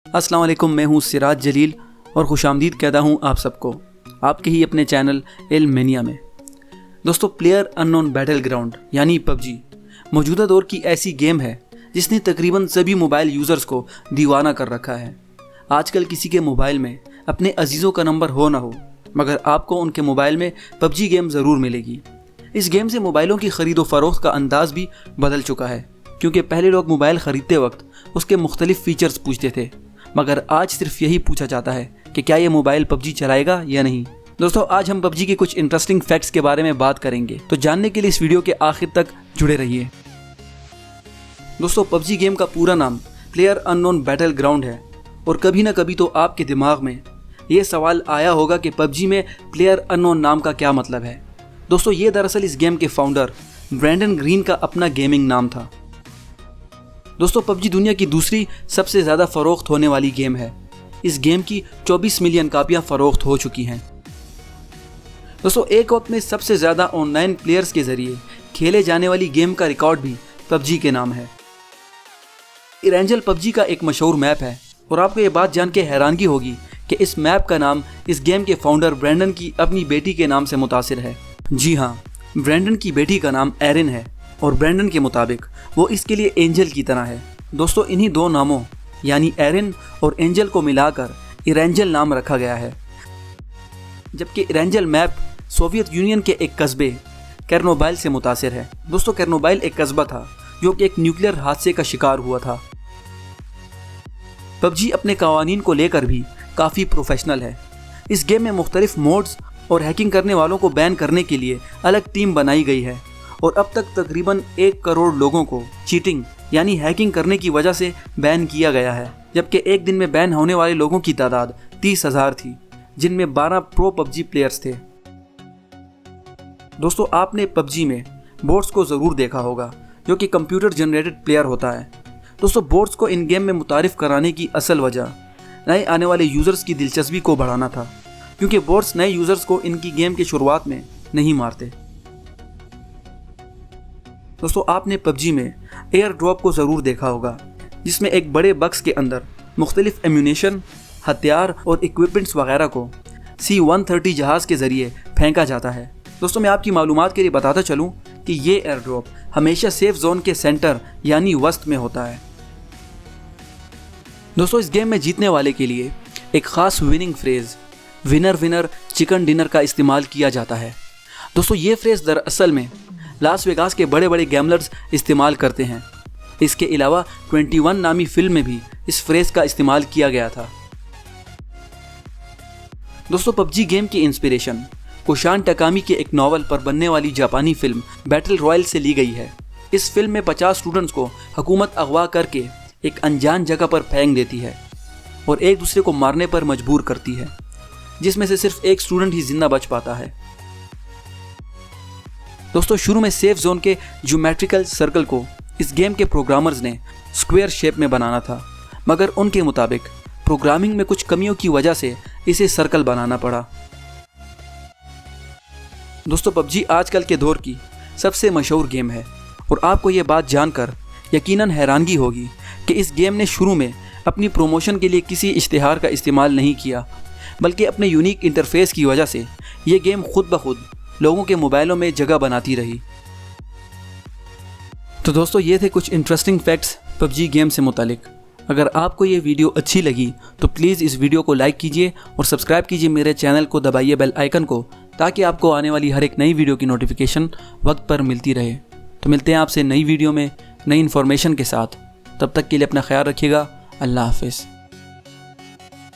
अस्सलाम वालेकुम, मैं हूँ सिराज जलील और खुशामदीद कहता हूँ आप सबको आपके ही अपने चैनल इल्म मेनिया में। दोस्तों, प्लेयर अननोन बैटल ग्राउंड यानी पबजी मौजूदा दौर की ऐसी गेम है जिसने तकरीबन सभी मोबाइल यूज़र्स को दीवाना कर रखा है। आजकल किसी के मोबाइल में अपने अजीज़ों का नंबर हो ना हो, मगर आपको उनके मोबाइल में पबजी गेम ज़रूर मिलेगी। इस गेम से मोबाइलों की ख़रीदो फ़रोख्त का अंदाज़ भी बदल चुका है, क्योंकि पहले लोग मोबाइल ख़रीदते वक्त उसके मुख्तलिफ फ़ीचर्स पूछते थे, मगर आज सिर्फ यही पूछा जाता है कि क्या ये मोबाइल पबजी चलाएगा या नहीं। दोस्तों, आज हम पबजी के कुछ इंटरेस्टिंग फैक्ट्स के बारे में बात करेंगे, तो जानने के लिए इस वीडियो के आखिर तक जुड़े रहिए। दोस्तों, पबजी गेम का पूरा नाम प्लेयर अननोन बैटल ग्राउंड है और कभी ना कभी तो आपके दिमाग में ये सवाल आया होगा कि पबजी में प्लेयर अननोन नाम का क्या मतलब है। दोस्तों, ये दरअसल इस गेम के फाउंडर ब्रैंडन ग्रीन का अपना गेमिंग नाम था। दोस्तों, पबजी दुनिया की दूसरी सबसे ज़्यादा फ़रोख्त होने वाली गेम है। इस गेम की 24 मिलियन कापियाँ फ़रोख्त हो चुकी हैं। दोस्तों, एक वक्त में सबसे ज़्यादा ऑनलाइन प्लेयर्स के ज़रिए खेले जाने वाली गेम का रिकॉर्ड भी पबजी के नाम है। इरेंजल पबजी का एक मशहूर मैप है और आपको ये बात जान के हैरानगी होगी कि इस मैप का नाम इस गेम के फाउंडर ब्रैंडन की अपनी बेटी के नाम से मुतासिर है। जी हाँ, ब्रैंडन की बेटी का नाम एरिन है और ब्रैंडन के मुताबिक वो इसके लिए एंजल की तरह है। दोस्तों, इन्हीं दो नामों यानी एरिन और एंजल को मिलाकर इरेंजल नाम रखा गया है। जबकि इरेंजल मैप सोवियत यूनियन के एक कस्बे केर्नोबाइल से मुतासिर है। दोस्तों, केर्नोबाइल एक कस्बा था जो कि एक न्यूक्लियर हादसे का शिकार हुआ था। पबजी अपने कवानीन को लेकर भी काफ़ी प्रोफेशनल है। इस गेम में मुख्तलिफ मोड्स और हैकिंग करने वालों को बैन करने के लिए अलग टीम बनाई गई है और अब तक तकरीबन 1 करोड़ लोगों को चीटिंग यानी हैकिंग करने की वजह से बैन किया गया है, जबकि एक दिन में बैन होने वाले लोगों की तादाद 30,000 थी, जिनमें 12 प्रो पबजी प्लेयर्स थे। दोस्तों, आपने पबजी में बोट्स को ज़रूर देखा होगा, जो कि कंप्यूटर जनरेटेड प्लेयर होता है। दोस्तों, बोट्स को इन गेम में मुतारिफ कराने की असल वजह नए आने वाले यूज़र्स की दिलचस्पी को बढ़ाना था, क्योंकि बोट्स नए यूज़र्स को इनकी गेम की शुरुआत में नहीं मारते। दोस्तों, आपने पबजी में एयर ड्रॉप को ज़रूर देखा होगा, जिसमें एक बड़े बक्स के अंदर मुख्तलिफ एम्यूनेशन, हथियार और इक्विपमेंट्स वगैरह को C-130 जहाज़ के ज़रिए फेंका जाता है। दोस्तों, मैं आपकी मालूमात के लिए बताता चलूँ कि ये एयर ड्रॉप हमेशा सेफ जोन के सेंटर यानी वस्त में होता है। दोस्तों, इस गेम में जीतने वाले के लिए एक ख़ास winning phrase winner winner chicken dinner का इस्तेमाल किया जाता है। दोस्तों, ये फ्रेज़ दरअसल में लास वेगास के बड़े बड़े गैमलर्स इस्तेमाल करते हैं। इसके अलावा 21 नामी फिल्म में भी इस फ्रेज़ का इस्तेमाल किया गया था। दोस्तों, पबजी गेम की इंस्पिरेशन कोशान टकामी के एक नावल पर बनने वाली जापानी फिल्म बैटल रॉयल से ली गई है। इस फिल्म में 50 स्टूडेंट्स को हुकूमत अगवा करके एक अनजान जगह पर फेंक देती है और एक दूसरे को मारने पर मजबूर करती है, जिसमें से सिर्फ एक स्टूडेंट ही जिंदा बच पाता है। दोस्तों, शुरू में सेफ जोन के ज्योमेट्रिकल सर्कल को इस गेम के प्रोग्रामर्स ने स्क्वायर शेप में बनाना था, मगर उनके मुताबिक प्रोग्रामिंग में कुछ कमियों की वजह से इसे सर्कल बनाना पड़ा। दोस्तों, पबजी आजकल के दौर की सबसे मशहूर गेम है और आपको ये बात जानकर यकीनन हैरानगी होगी कि इस गेम ने शुरू में अपनी प्रमोशन के लिए किसी इश्तिहार का इस्तेमाल नहीं किया, बल्कि अपने यूनिक इंटरफेस की वजह से ये गेम खुद ब खुद लोगों के मोबाइलों में जगह बनाती रही। तो दोस्तों, ये थे कुछ इंटरेस्टिंग फैक्ट्स पबजी गेम से मुतालिक। अगर आपको ये वीडियो अच्छी लगी तो प्लीज़ इस वीडियो को लाइक कीजिए और सब्सक्राइब कीजिए मेरे चैनल को, दबाइए बेल आइकन को, ताकि आपको आने वाली हर एक नई वीडियो की नोटिफिकेशन वक्त पर मिलती रहे। तो मिलते हैं आपसे नई वीडियो में नई इन्फॉर्मेशन के साथ। तब तक के लिए अपना ख्याल रखिएगा। अल्लाह हाफ़िज़।